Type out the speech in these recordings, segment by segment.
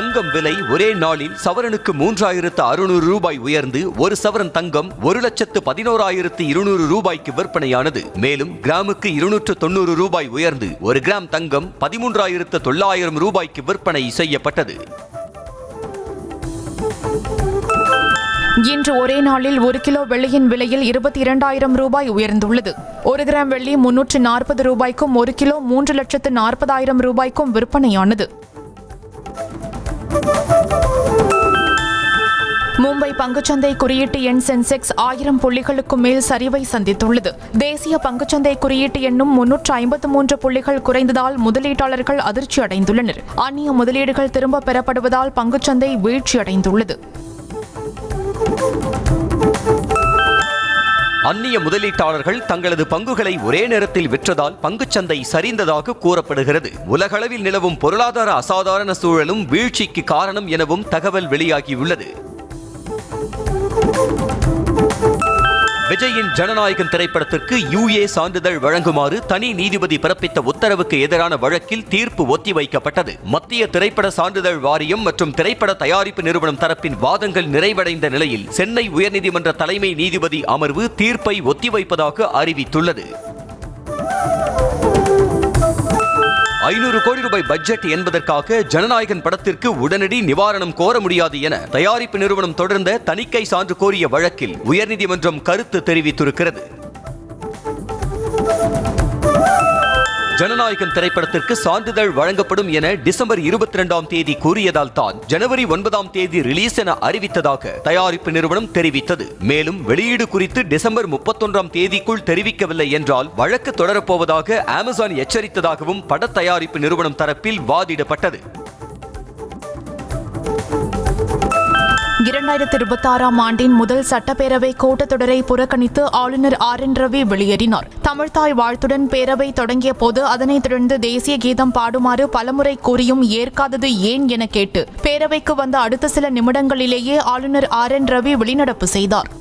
தங்கம் விலை ஒரே நாளில் சவரனுக்கு 3600 ரூபாய் உயர்ந்து ஒரு சவரன் தங்கம் 1,11,200 ரூபாய்க்கு விற்பனையானது. மேலும் கிராமுக்கு 290 ரூபாய் உயர்ந்து ஒரு கிராம் தங்கம் 13,900 ரூபாய்க்கு விற்பனை செய்யப்பட்டது. இன்று ஒரே நாளில் 1 கிலோ வெள்ளியின் விலையில் 22,000 ரூபாய் உயர்ந்துள்ளது. 1 கிராம் வெள்ளி 340 ரூபாய்க்கும் 1 கிலோ 3,40,000 ரூபாய்க்கும் விற்பனையானது. மும்பை பங்குச்சந்தை குறியீட்டு எண் சென்செக்ஸ் 1000 புள்ளிகளுக்கு மேல் சரிவை சந்தித்துள்ளது. தேசிய பங்குச்சந்தை குறியீட்டு எண்ணும் 353 புள்ளிகள் குறைந்ததால் முதலீட்டாளர்கள் அதிர்ச்சி அடைந்துள்ளனர். அந்நிய முதலீடுகள் திரும்ப பெறப்படுவதால் பங்குச்சந்தை வீழ்ச்சியடைந்துள்ளது. அந்நிய முதலீட்டாளர்கள் தங்களது பங்குகளை ஒரே நேரத்தில் விற்றதால் பங்குச்சந்தை சரிந்ததாக கூறப்படுகிறது. உலகளவில் நிலவும் பொருளாதார அசாதாரண சூழலும் வீழ்ச்சிக்கு காரணம் எனவும் தகவல் வெளியாகியுள்ளது. விஜயின் ஜனநாயகன் திரைப்படத்திற்கு UA சான்றிதழ் வழங்குமாறு தனி நீதிபதி பிறப்பித்த உத்தரவுக்கு எதிரான வழக்கில் தீர்ப்பு ஒத்திவைக்கப்பட்டது. மத்திய திரைப்பட சான்றிதழ் வாரியம் மற்றும் திரைப்பட தயாரிப்பு நிறுவனம் தரப்பின் வாதங்கள் நிறைவடைந்த நிலையில் சென்னை உயர்நீதிமன்ற தலைமை நீதிபதி அமர்வு தீர்ப்பை ஒத்திவைப்பதாக அறிவித்துள்ளது. 500 கோடி ரூபாய் பட்ஜெட் என்பதற்காக ஜனநாயகன் படத்திற்கு உடனடி நிவாரணம் கோர முடியாது என தயாரிப்பு நிறுவனம் தொடர்ந்த தணிக்கை சான்று கோரிய வழக்கில் உயர்நீதிமன்றம் கருத்து தெரிவித்திருக்கிறது. ஜனநாயகன் திரைப்படத்திற்கு சான்றிதழ் வழங்கப்படும் என டிசம்பர் 22ஆம் தேதி கூறியதால் தான் ஜனவரி 9ஆம் தேதி ரிலீஸ் என அறிவித்ததாக தயாரிப்பு நிறுவனம் தெரிவித்தது. மேலும் வெளியீடு குறித்து டிசம்பர் 31ஆம் தேதிக்குள் தெரிவிக்கவில்லை என்றால் வழக்கு தொடரப்போவதாக அமேசான் எச்சரித்ததாகவும் பட தயாரிப்பு நிறுவனம் தரப்பில் வாதிடப்பட்டது. 2026ஆம் ஆண்டின் முதல் சட்டப்பேரவை கூட்டத்தொடரை புறக்கணித்து ஆளுநர் RN ரவி வெளியேறினார். தமிழ்தாய் வாழ்த்துடன் பேரவை தொடங்கிய போது அதனைத் தொடர்ந்து தேசிய கீதம் பாடுமாறு பலமுறை கூறியும் ஏற்காதது ஏன் என கேட்டு பேரவைக்கு வந்த அடுத்த சில நிமிடங்களிலேயே ஆளுநர் RN ரவி வெளிநடப்பு செய்தார்.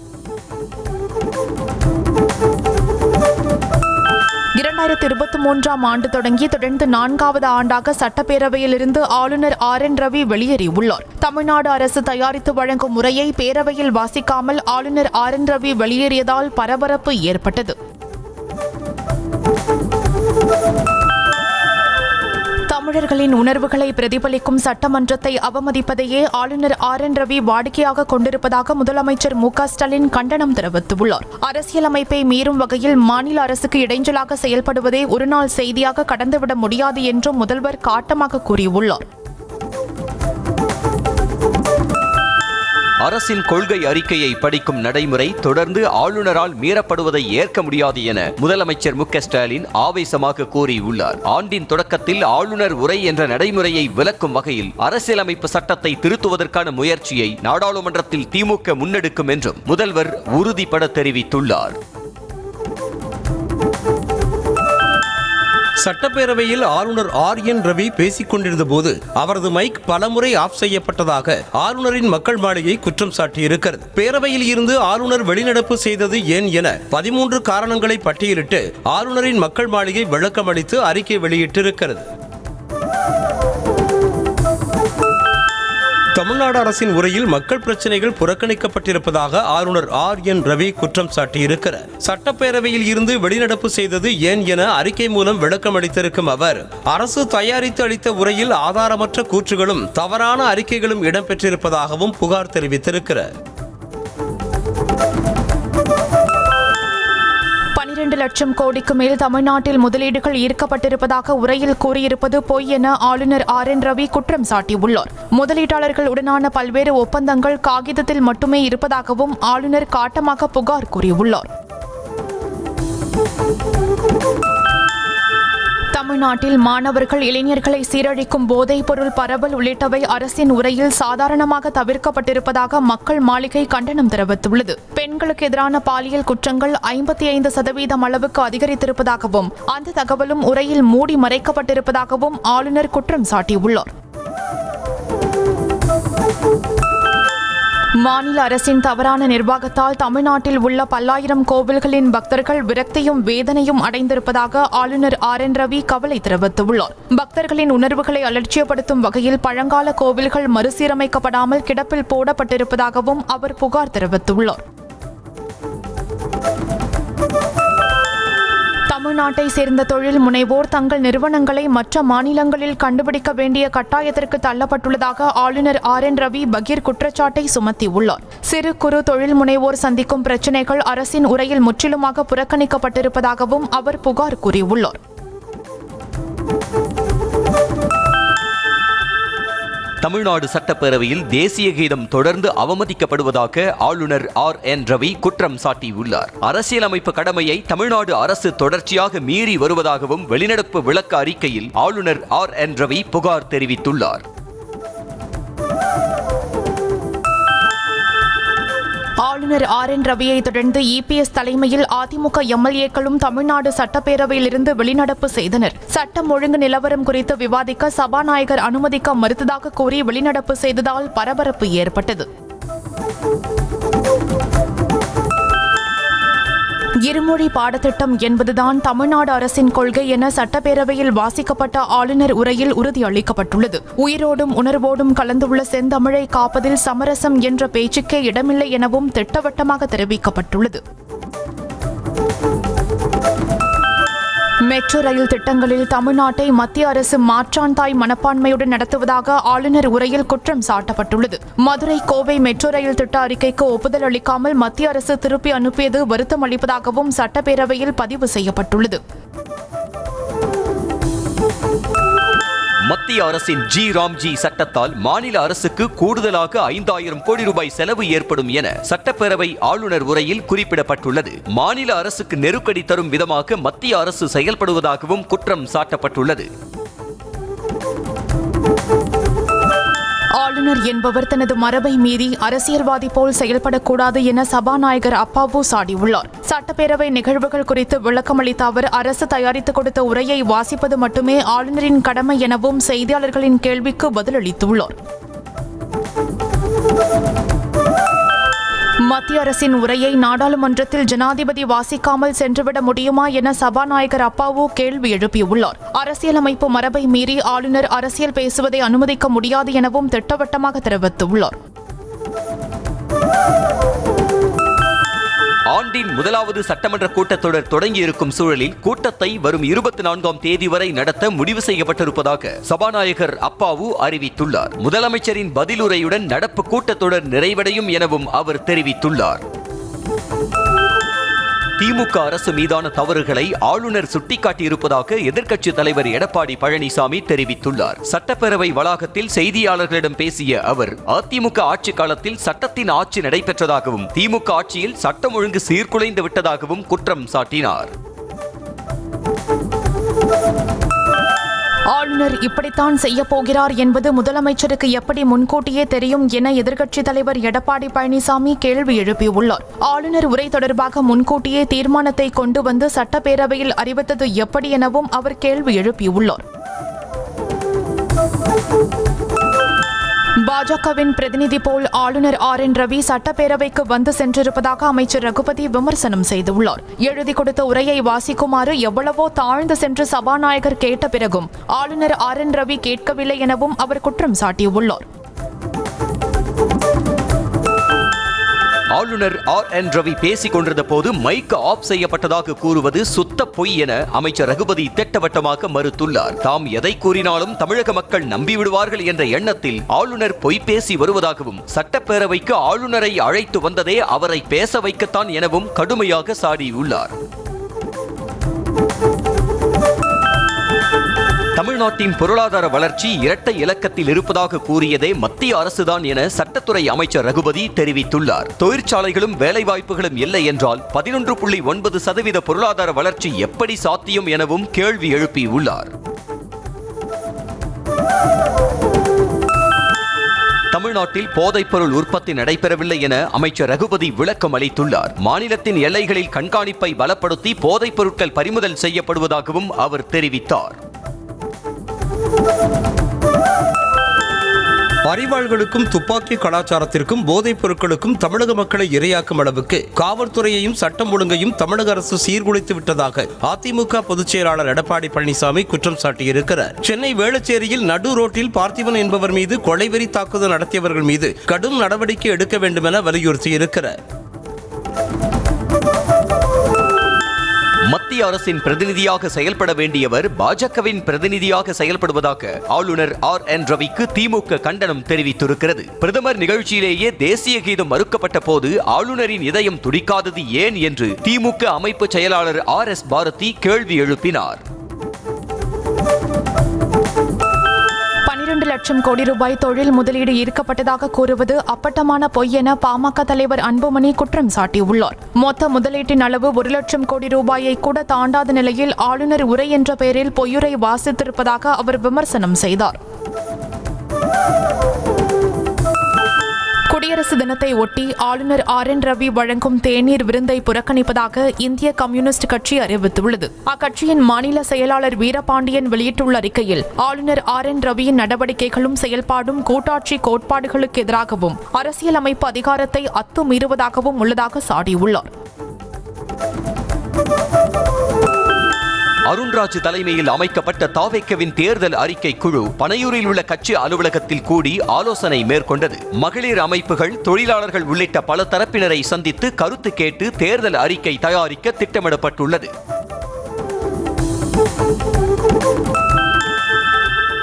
2023ஆம் ஆண்டு தொடங்கி தொடர்ந்து 4வது ஆண்டாக சட்டப்பேரவையிலிருந்து ஆளுநர் RN ரவி வெளியேறியுள்ளார். தமிழ்நாடு அரசு தயாரித்து வழங்கும் முறையை பேரவையில் வாசிக்காமல் ஆளுநர் RN ரவி வெளியேறியதால் பரபரப்பு ஏற்பட்டது. தமிழர்களின் உணர்வுகளை பிரதிபலிக்கும் சட்டமன்றத்தை அவமதிப்பதையே ஆளுநர் RN ரவி வாடிக்கையாக கொண்டிருப்பதாக முதலமைச்சர் MK ஸ்டாலின் கண்டனம் தெரிவித்துள்ளார். அரசியலமைப்பை மீறும் வகையில் மாநில அரசுக்கு இடைஞ்சலாக செயல்படுவதை ஒருநாள் செய்தியாக கடந்துவிட முடியாது என்றும் முதல்வர் காட்டமாக கூறியுள்ளார். அரசின் கொள்கை அறிக்கையை படிக்கும் நடைமுறை தொடர்ந்து ஆளுநரால் மீறப்படுவதை ஏற்க முடியாது என முதலமைச்சர் MK ஸ்டாலின் ஆவேசமாக கூறியுள்ளார். ஆண்டின் தொடக்கத்தில் ஆளுநர் உரை என்ற நடைமுறையை விளக்கும் வகையில் அரசியலமைப்பு சட்டத்தை திருத்துவதற்கான முயற்சியை நாடாளுமன்றத்தில் திமுக முன்னெடுக்கும் என்றும் முதல்வர் உறுதிபட தெரிவித்துள்ளார். சட்டப்பேரவையில் ஆளுநர் RN ரவி பேசிக் கொண்டிருந்த போது அவரது மைக் பலமுறை ஆஃப் செய்யப்பட்டதாக ஆளுநரின் மக்கள் மாளிகை குற்றம் சாட்டியிருக்கிறது. பேரவையில் இருந்து ஆளுநர் வெளிநடப்பு செய்தது ஏன் என 13 காரணங்களை பட்டியலிட்டு ஆளுநரின் மக்கள் மாளிகை விளக்கமளித்து அறிக்கை வெளியிட்டிருக்கிறது. தமிழ்நாடு அரசின் உரையில் மக்கள் பிரச்சனைகள் புறக்கணிக்கப்பட்டிருப்பதாக ஆளுநர் RN ரவி குற்றம் சாட்டியிருக்கிறார். சட்டப்பேரவையில் இருந்து வெளிநடப்பு செய்தது ஏன் என அறிக்கை மூலம் விளக்கம் அளித்திருக்கும் அவர் அரசு தயாரித்து அளித்த உரையில் ஆதாரமற்ற கூற்றுகளும் தவறான அறிக்கைகளும் இடம்பெற்றிருப்பதாகவும் புகார் தெரிவித்திருக்கிறார். 12 லட்சம் கோடிக்கு மேல் தமிழ்நாட்டில் முதலீடுகள் ஈர்க்கப்பட்டிருப்பதாக உரையில் கூறியிருப்பது பொய் என ஆளுநர் RN ரவி குற்றம் சாட்டியுள்ளார். முதலீட்டாளர்கள் உடனான பல்வேறு ஒப்பந்தங்கள் காகிதத்தில் மட்டுமே இருப்பதாகவும் ஆளுநர் காட்டமாக புகார் கூறியுள்ளார். தமிழ்நாட்டில் மாணவர்கள் இளைஞர்களை சீரழிக்கும் போதைப் பொருள் பரவல் உள்ளிட்டவை அரசின் உரையில் சாதாரணமாக தவிர்க்கப்பட்டிருப்பதாக மக்கள் மாளிகை கண்டனம் தெரிவித்துள்ளது. பெண்களுக்கு எதிரான பாலியல் குற்றங்கள் 55% அளவுக்கு அதிகரித்திருப்பதாகவும் அந்த தகவலும் உரையில் மூடி மறைக்கப்பட்டிருப்பதாகவும் ஆளுநர் குற்றம் சாட்டியுள்ளார். மாநில அரசின் தவறான நிர்வாகத்தால் தமிழ்நாட்டில் உள்ள பல்லாயிரம் கோவில்களின் பக்தர்கள் விரக்தியும் வேதனையும் அடைந்திருப்பதாக ஆளுநர் RN ரவி கவலை தெரிவித்துள்ளார். பக்தர்களின் உணர்வுகளை அலட்சியப்படுத்தும் வகையில் பழங்கால கோவில்கள் மறுசீரமைக்கப்படாமல் கிடப்பில் போடப்பட்டிருப்பதாகவும் அவர் புகார் தெரிவித்துள்ளார். தமிழ்நாட்டை சேர்ந்த தொழில் முனைவோர் தங்கள் நிறுவனங்களை மற்ற மாநிலங்களில் கண்டுபிடிக்க வேண்டிய கட்டாயத்திற்கு தள்ளப்பட்டுள்ளதாக ஆளுநர் RN ரவி பகீர் குற்றச்சாட்டை சுமத்தியுள்ளார். சிறு குறு தொழில் முனைவோர் சந்திக்கும் பிரச்சினைகள் அரசின் உரையில் முற்றிலுமாக புறக்கணிக்கப்பட்டிருப்பதாகவும் அவர் புகார் கூறியுள்ளார். தமிழ்நாடு சட்டப்பேரவையில் தேசிய கீதம் தொடர்ந்து அவமதிக்கப்படுவதாக ஆளுநர் RN ரவி குற்றம் சாட்டியுள்ளார். அரசியலமைப்பு கடமையை தமிழ்நாடு அரசு தொடர்ச்சியாக மீறி வருவதாகவும் வெளிநடப்பு விளக்க அறிக்கையில் ஆளுநர் RN ரவி புகார் தெரிவித்துள்ளார். ஆளுநர் RN ரவியை தொடர்ந்து EPS தலைமையில் அதிமுக MLA-க்களும் தமிழ்நாடு சட்டப்பேரவையிலிருந்து வெளிநடப்பு செய்தனர். சட்டம் ஒழுங்கு நிலவரம் குறித்து விவாதிக்க சபாநாயகர் அனுமதிக்க மறுத்ததாக கூறி வெளிநடப்பு செய்ததால் பரபரப்பு ஏற்பட்டது. இருமொழி பாடத்திட்டம் என்பதுதான் தமிழ்நாடு அரசின் கொள்கை என சட்டப்பேரவையில் வாசிக்கப்பட்ட ஆளுநர் உரையில் உறுதியளிக்கப்பட்டுள்ளது. உயிரோடும் உணர்வோடும் கலந்துள்ள செந்தமிழை காப்பதில் சமரசம் என்ற பேச்சுக்கே இடமில்லை எனவும் திட்டவட்டமாக தெரிவிக்கப்பட்டுள்ளது. மெட்ரோ ரயில் திட்டங்களில் தமிழ்நாட்டை மத்திய அரசு மாற்றான் தாய் மனப்பான்மையுடன் நடத்துவதாக ஆளுநர் உரையில் குற்றம் சாட்டப்பட்டுள்ளது. மதுரை கோவை மெட்ரோ ரயில் திட்ட அறிக்கைக்கு ஒப்புதல் அளிக்காமல் மத்திய அரசு திருப்பி அனுப்பியது வருத்தம் அளிப்பதாகவும் சட்டப்பேரவையில் பதிவு செய்யப்பட்டுள்ளது. மத்திய அரசின் ராம்ஜி சட்டத்தால் மாநில அரசுக்கு கூடுதலாக 5000 கோடி ரூபாய் செலவு ஏற்படும் என சட்டப்பேரவை ஆளுநர் உரையில் குறிப்பிடப்பட்டுள்ளது. மாநில அரசுக்கு நெருக்கடி தரும் விதமாக மத்திய அரசு செயல்படுவதாகவும் குற்றம் சாட்டப்பட்டுள்ளது. ஆளுநர் என்பவர் தனது மரபை மீறி அரசியல்வாதி போல் செயல்படக்கூடாது என சபாநாயகர் அப்பாவு சாடியுள்ளார். சட்டப்பேரவை நிகழ்வுகள் குறித்து விளக்கமளித்த அவர் அரசு தயாரித்துக் கொடுத்த உரையை வாசிப்பது மட்டுமே ஆளுநரின் கடமை எனவும் செய்தியாளர்களின் கேள்விக்கு பதிலளித்துள்ளார். மத்திய அரசின் உரையை நாடாளுமன்றத்தில் ஜனாதிபதி வாசிக்காமல் சென்றுவிட முடியுமா என சபாநாயகர் அப்பாவு கேள்வி எழுப்பியுள்ளார். அரசியலமைப்பு மரபை மீறி ஆளுநர் அரசியல் பேசுவதை அனுமதிக்க முடியாது எனவும் திட்டவட்டமாக தெரிவித்துள்ளார். ஆண்டின் முதலாவது சட்டமன்ற கூட்டத்தொடர் தொடங்கியிருக்கும் சூழலில் கூட்டத்தை வரும் 24ஆம் தேதி வரை நடத்த முடிவு செய்யப்பட்டிருப்பதாக சபாநாயகர் அப்பாவு அறிவித்துள்ளார். முதலமைச்சரின் பதிலுரையுடன் நடப்பு கூட்டத்தொடர் நிறைவடையும் எனவும் அவர் தெரிவித்துள்ளார். திமுக அரசு மீதான தவறுகளை ஆளுநர் சுட்டிக்காட்டியிருப்பதாக எதிர்க்கட்சித் தலைவர் எடப்பாடி பழனிசாமி தெரிவித்துள்ளார். சட்டப்பேரவை வளாகத்தில் செய்தியாளர்களிடம் பேசிய அவர் அதிமுக ஆட்சி காலத்தில் சட்டத்தின் ஆட்சி நடைபெற்றதாகவும் திமுக ஆட்சியில் சட்டம் ஒழுங்கு சீர்குலைந்து விட்டதாகவும் குற்றம் சாட்டினார். ஆளுநர் இப்படித்தான் செய்ய போகிறார் என்பது முதலமைச்சருக்கு எப்படி முன்கூட்டியே தெரியும் என எதிர்க்கட்சித் தலைவர் எடப்பாடி பழனிசாமி கேள்வி எழுப்பியுள்ளார். ஆளுநர் உரை தொடர்பாக முன்கூட்டியே தீர்மானத்தை கொண்டு வந்து சட்டப்பேரவையில் அறிவித்தது எப்படி எனவும் அவர் கேள்வி எழுப்பியுள்ளார். பாஜகவின் பிரதிநிதி போல் ஆளுநர் RN ரவி சட்டப்பேரவைக்கு வந்து சென்றிருப்பதாக அமைச்சர் ரகுபதி விமர்சனம் செய்துள்ளார். எழுதி கொடுத்த உரையை வாசிக்குமாறு எவ்வளவோ தாழ்ந்து சென்று சபாநாயகர் கேட்ட பிறகும் ஆளுநர் RN ரவி கேட்கவில்லை எனவும் அவர் குற்றம் சாட்டியுள்ளார். ஆளுநர் RN ரவி பேசிக் கொண்டிருந்த போது மைக் ஆஃப் செய்யப்பட்டதாக கூறுவது சுத்த பொய் என அமைச்சர் ரகுபதி திட்டவட்டமாக மறுத்துள்ளார். தாம் எதை கூறினாலும் தமிழக மக்கள் நம்பிவிடுவார்கள் என்ற எண்ணத்தில் ஆளுநர் பொய் பேசி வருவதாகவும் சட்டப்பேரவைக்கு ஆளுநரை அழைத்து வந்ததே அவரை பேச வைக்கத்தான் எனவும் கடுமையாக சாடியுள்ளார். தமிழ்நாட்டின் பொருளாதார வளர்ச்சி இரட்டை இலக்கத்தில் இருப்பதாக கூறியதே மத்திய அரசுதான் என சட்டத்துறை அமைச்சர் ரகுபதி தெரிவித்துள்ளார். தொழிற்சாலைகளும் வேலைவாய்ப்புகளும் இல்லை என்றால் 11.9% பொருளாதார வளர்ச்சி எப்படி சாத்தியம் எனவும் கேள்வி எழுப்பியுள்ளார். தமிழ்நாட்டில் போதைப்பொருள் உற்பத்தி நடைபெறவில்லை என அமைச்சர் ரகுபதி விளக்கம் அளித்துள்ளார். மாநிலத்தின் எல்லைகளில் கண்காணிப்பை பலப்படுத்தி போதைப் பொருட்கள் பறிமுதல் செய்யப்படுவதாகவும் அவர் தெரிவித்தார். அரிவாள்களுக்கும் துப்பாக்கி கலாச்சாரத்திற்கும் போதைப் பொருட்களுக்கும் தமிழக மக்களை இரையாக்கும் அளவுக்கு காவல்துறையையும் சட்டம் ஒழுங்கையும் தமிழக அரசு சீர்குலைத்து விட்டதாக அதிமுக பொதுச் செயலாளர் எடப்பாடி பழனிசாமி குற்றம் சாட்டியிருக்கிறார். சென்னை வேளச்சேரியில் நடு ரோட்டில் பார்த்திபன் என்பவர் மீது கொலைவெறி தாக்குதல் நடத்தியவர்கள் மீது கடும் நடவடிக்கை எடுக்க வேண்டும் என வலியுறுத்தியிருக்கிறார். மத்திய அரசின் பிரதிநிதியாக செயல்பட வேண்டியவர் பாஜகவின் பிரதிநிதியாக செயல்படுவதாக ஆளுநர் RN ரவிக்கு திமுக கண்டனம் தெரிவித்திருக்கிறது. பிரதமர் நிகழ்ச்சியிலேயே தேசிய கீதம் மறுக்கப்பட்ட போது ஆளுநரின் இதயம் துடிக்காதது ஏன் என்று திமுக அமைப்பு செயலாளர் RS பாரதி கேள்வி எழுப்பினார். 12 லட்சம் கோடி ரூபாய் தொழில் முதலீடு ஈர்க்கப்பட்டதாக கூறுவது அப்பட்டமான பொய் என பாமக தலைவர் அன்புமணி குற்றம் சாட்டியுள்ளார். மொத்த முதலீட்டின் அளவு 1 லட்சம் கோடி ரூபாயை கூட தாண்டாத நிலையில் ஆளுநர் உரை என்ற பெயரில் பொய்யுரை வாசித்திருப்பதாக அவர் விமர்சனம் செய்தார். குடியரசு தினத்தை ஒட்டி ஆளுநர் RN ரவி வழங்கும் தேநீர் விருந்தை புறக்கணிப்பதாக இந்திய கம்யூனிஸ்ட் கட்சி அறிவித்துள்ளது. அக்கட்சியின் மாநில செயலாளர் வீரபாண்டியன் வெளியிட்டுள்ள அறிக்கையில் ஆளுநர் RN ரவியின் நடவடிக்கைகளும் செயல்பாடும் கூட்டாட்சி கோட்பாடுகளுக்கு எதிராகவும் அரசியலமைப்பு அதிகாரத்தை அத்துமீறுவதாகவும் உள்ளதாக சாடியுள்ளார். அருண்ராஜ் தலைமையில் அமைக்கப்பட்ட தாவேக்கவின் தேர்தல் அறிக்கை குழு பனையூரில் உள்ள கட்சி அலுவலகத்தில் கூடி ஆலோசனை மேற்கொண்டது. மகளிர் அமைப்புகள், தொழிலாளர்கள் உள்ளிட்ட பல தரப்பினரை சந்தித்து கருத்து கேட்டு தேர்தல் அறிக்கை தயாரிக்க திட்டமிடப்பட்டுள்ளது.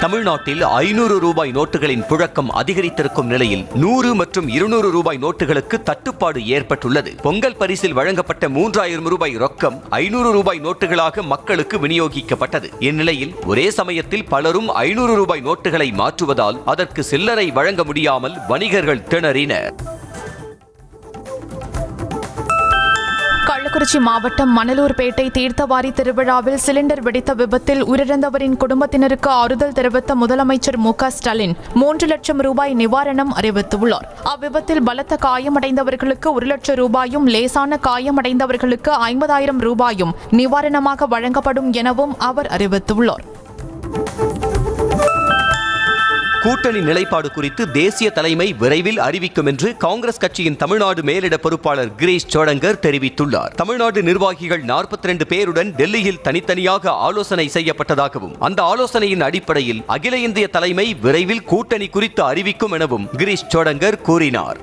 தமிழ்நாட்டில் 500 ரூபாய் நோட்டுகளின் புழக்கம் அதிகரித்திருக்கும் நிலையில் 100 மற்றும் 200 ரூபாய் நோட்டுகளுக்கு தட்டுப்பாடு ஏற்பட்டுள்ளது. பொங்கல் பரிசில் வழங்கப்பட்ட 3000 ரூபாய் ரொக்கம் 500 ரூபாய் நோட்டுகளாக மக்களுக்கு விநியோகிக்கப்பட்டது. இந்நிலையில் ஒரே சமயத்தில் பலரும் 500 ரூபாய் நோட்டுகளை மாற்றுவதால் அதற்கு சில்லறை வழங்க முடியாமல் வணிகர்கள் திணறினர். கள்ளக்குறிச்சி மாவட்டம் மணலூர்பேட்டை தீர்த்தவாரி திருவிழாவில் சிலிண்டர் வெடித்த விபத்தில் உயிரிழந்தவரின் குடும்பத்தினருக்கு ஆறுதல் தெரிவித்த முதலமைச்சர் MK ஸ்டாலின் 3 லட்சம் ரூபாய் நிவாரணம் அறிவித்துள்ளார். அவ்விபத்தில் பலத்த காயமடைந்தவர்களுக்கு 1 லட்சம் ரூபாயும், லேசான காயமடைந்தவர்களுக்கு 50,000 ரூபாயும் நிவாரணமாக வழங்கப்படும் எனவும் அவர் அறிவித்துள்ளார். கூட்டணி நிலைப்பாடு குறித்து தேசிய தலைமை விரைவில் அறிவிக்கும் என்று காங்கிரஸ் கட்சியின் தமிழ்நாடு மேலிட பொறுப்பாளர் கிரீஷ் சோடங்கர் தெரிவித்துள்ளார். தமிழ்நாடு நிர்வாகிகள் 42 பேருடன் டெல்லியில் தனித்தனியாக ஆலோசனை செய்யப்பட்டதாகவும் அந்த ஆலோசனையின் அடிப்படையில் அகில இந்திய தலைமை விரைவில் கூட்டணி குறித்து அறிவிக்கும் எனவும் கிரீஷ் சோடங்கர் கூறினார்.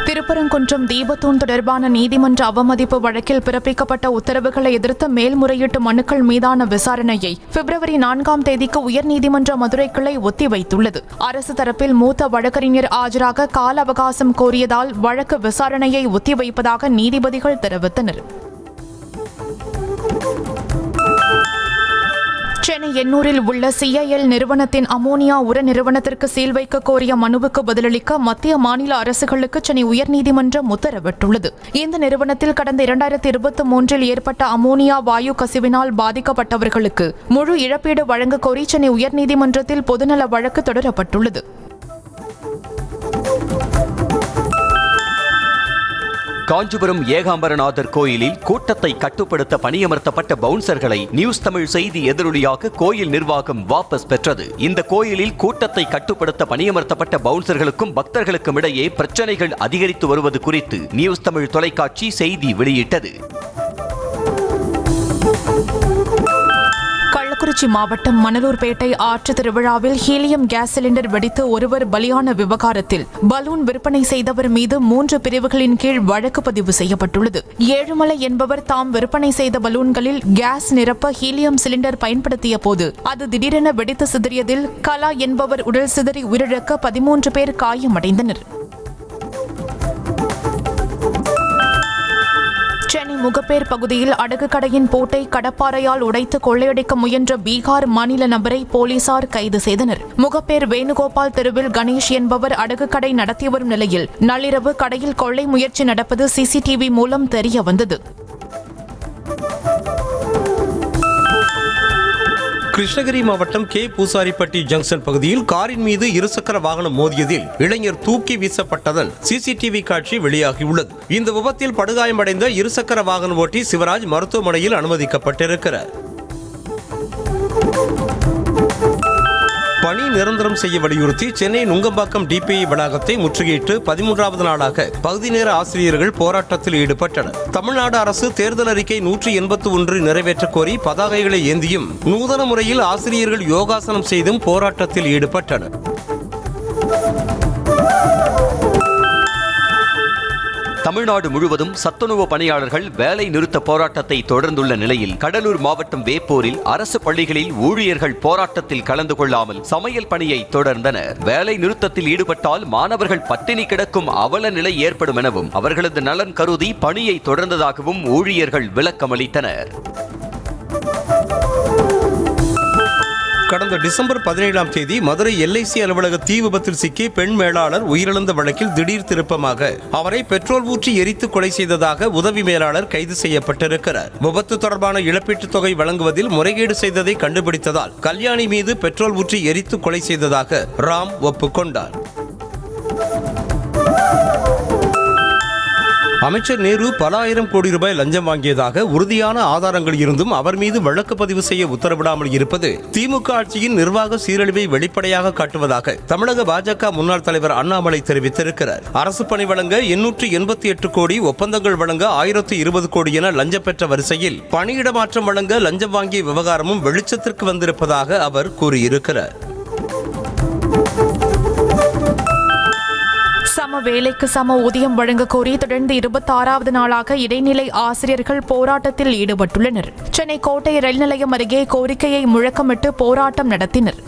திருப்பரங்குன்றம் தீபத்தூண் தொடர்பான நீதிமன்ற அவமதிப்பு வழக்கில் பிறப்பிக்கப்பட்ட உத்தரவுகளை எதிர்த்த மேல்முறையீட்டு மனுக்கள் மீதான விசாரணையை பிப்ரவரி 4ஆம் தேதிக்கு உயர்நீதிமன்ற மதுரை கிளை ஒத்திவைத்துள்ளது. அரசு தரப்பில் மூத்த வழக்கறிஞர் ஆஜராக கால அவகாசம் கோரியதால் வழக்கு விசாரணையை ஒத்திவைப்பதாக நீதிபதிகள் தெரிவித்தனர். சென்னை எண்ணூரில் உள்ள CIL நிறுவனத்தின் அமோனியா உர நிறுவனத்திற்கு சீல் வைக்க கோரிய மனுவுக்கு பதிலளிக்க மத்திய மாநில அரசுகளுக்கு சென்னை உயர்நீதிமன்றம் உத்தரவிட்டுள்ளது. இந்த நிறுவனத்தில் கடந்த 2023 ஏற்பட்ட அமோனியா வாயு கசிவினால் பாதிக்கப்பட்டவர்களுக்கு முழு இழப்பீடு வழங்க கோரி சென்னை உயர்நீதிமன்றத்தில் பொதுநல வழக்கு தொடரப்பட்டுள்ளது. காஞ்சிபுரம் ஏகாம்பரநாதர் கோயிலில் கூட்டத்தை கட்டுப்படுத்த பணியமர்த்தப்பட்ட பவுன்சர்களை நியூஸ் தமிழ் செய்தி எதிரொலியாக கோயில் நிர்வாகம் வாபஸ் பெற்றது. இந்த கோயிலில் கூட்டத்தை கட்டுப்படுத்த பணியமர்த்தப்பட்ட பவுன்சர்களுக்கும் பக்தர்களுக்கும் இடையே பிரச்சனைகள் அதிகரித்து வருவது குறித்து நியூஸ் தமிழ் தொலைக்காட்சி செய்தி வெளியிட்டது. கள்ளக்குறிச்சி மாவட்டம் மணலூர்பேட்டை ஆற்று திருவிழாவில் ஹீலியம் கேஸ் சிலிண்டர் வெடித்து ஒருவர் பலியான விவகாரத்தில் பலூன் விற்பனை செய்தவர் மீது 3 பிரிவுகளின் கீழ் வழக்கு பதிவு செய்யப்பட்டுள்ளது. ஏழுமலை என்பவர் தாம் விற்பனை செய்த பலூன்களில் கேஸ் நிரப்ப ஹீலியம் சிலிண்டர் பயன்படுத்திய போது அது திடீரென வெடித்து சிதறியதில் கலா என்பவர் உடல் சிதறி உயிரிழக்க 13 பேர் காயமடைந்தனர். சென்னை முகப்பேர் பகுதியில் அடகு கடையின் பூட்டை கடப்பாறையால் உடைத்து கொள்ளையடிக்க முயன்ற பீகார் மாநில நபரை போலீசார் கைது செய்தனர். முகப்பேர் வேணுகோபால் தெருவில் கணேஷ் என்பவர் அடகு கடை நடத்தி வரும் நிலையில் நள்ளிரவு கடையில் கொள்ளை முயற்சி நடப்பது CCTV மூலம் தெரிய வந்தது. கிருஷ்ணகிரி மாவட்டம் பூசாரிப்பட்டி ஜங்ஷன் பகுதியில் காரின் மீது இருசக்கர வாகனம் மோதியதில் இளைஞர் தூக்கி வீசப்பட்டதன் CCTV காட்சி வெளியாகியுள்ளது. இந்த விபத்தில் படுகாயமடைந்த இருசக்கர வாகன ஓட்டி சிவராஜ் மருத்துவமனையில் அனுமதிக்கப்பட்டிருக்கிறார். பணி நிரந்தரம் செய்ய வலியுறுத்தி சென்னை நுங்கம்பாக்கம் டிபிஐ வளாகத்தை முற்றுகையிட்டு 13வது நாளாக பகுதி நேர ஆசிரியர்கள் போராட்டத்தில் ஈடுபட்டனர். தமிழ்நாடு அரசு தேர்தல் அறிக்கை 181 நிறைவேற்ற கோரி பதாகைகளை ஏந்தியும் நூதன முறையில் ஆசிரியர்கள் யோகாசனம் செய்தும் போராட்டத்தில் ஈடுபட்டனர். தமிழ்நாடு முழுவதும் சத்துணவு பணியாளர்கள் வேலை நிறுத்த போராட்டத்தை தொடர்ந்துள்ள நிலையில் கடலூர் மாவட்டம் வேப்பூரில் அரசு பள்ளிகளில் ஊழியர்கள் போராட்டத்தில் கலந்து கொள்ளாமல் சமையல் பணியை தொடர்ந்தனர். வேலை நிறுத்தத்தில் ஈடுபட்டால் மாணவர்கள் பட்டினி கிடக்கும் அவல நிலை ஏற்படும் எனவும் அவர்களது நலன் கருதி பணியை தொடர்ந்ததாகவும் ஊழியர்கள் விளக்கமளித்தனர். கடந்த டிசம்பர் 17ஆம் தேதி மதுரை LIC அலுவலக தீ விபத்தில் சிக்கி பெண் மேலாளர் உயிரிழந்த வழக்கில் திடீர் திருப்பமாக அவரை பெட்ரோல் ஊற்றி எரித்து கொலை செய்ததாக உதவி மேலாளர் கைது செய்யப்பட்டிருக்கிறார். விபத்து தொடர்பான இழப்பீட்டுத் தொகை வழங்குவதில் முறைகேடு செய்ததை கண்டுபிடித்ததால் கல்யாணி மீது பெட்ரோல் ஊற்றி எரித்து கொலை செய்ததாக ராம் ஒப்புக்கொண்டார். அமைச்சர் நேரு பல ஆயிரம் கோடி ரூபாய் லஞ்சம் வாங்கியதாக உறுதியான ஆதாரங்கள் இருந்தும் அவர் மீது வழக்கு பதிவு செய்ய உத்தரவிடாமல் இருப்பது திமுக ஆட்சியின் நிர்வாக சீரழிவை வெளிப்படையாக காட்டுவதாக தமிழக பாஜக முன்னாள் தலைவர் அண்ணாமலை தெரிவித்திருக்கிறார். அரசு பணி வழங்க 888 கோடி, ஒப்பந்தங்கள் வழங்க 1020 கோடி என லஞ்சம் பெற்ற வரிசையில் பணியிட மாற்றம் வழங்க லஞ்சம் வாங்கிய விவகாரமும் வெளிச்சத்திற்கு வந்திருப்பதாக அவர் கூறியிருக்கிறார். சம வேலைக்கு சம ஊதியம் வழங்க கோரி தொடர்ந்து 26வது நாளாக இடைநிலை ஆசிரியர்கள் போராட்டத்தில் ஈடுபட்டுள்ளனர். சென்னை கோட்டை ரயில் நிலையம் அருகே கோரிக்கையை முழக்கமிட்டு போராட்டம் நடத்தினர்.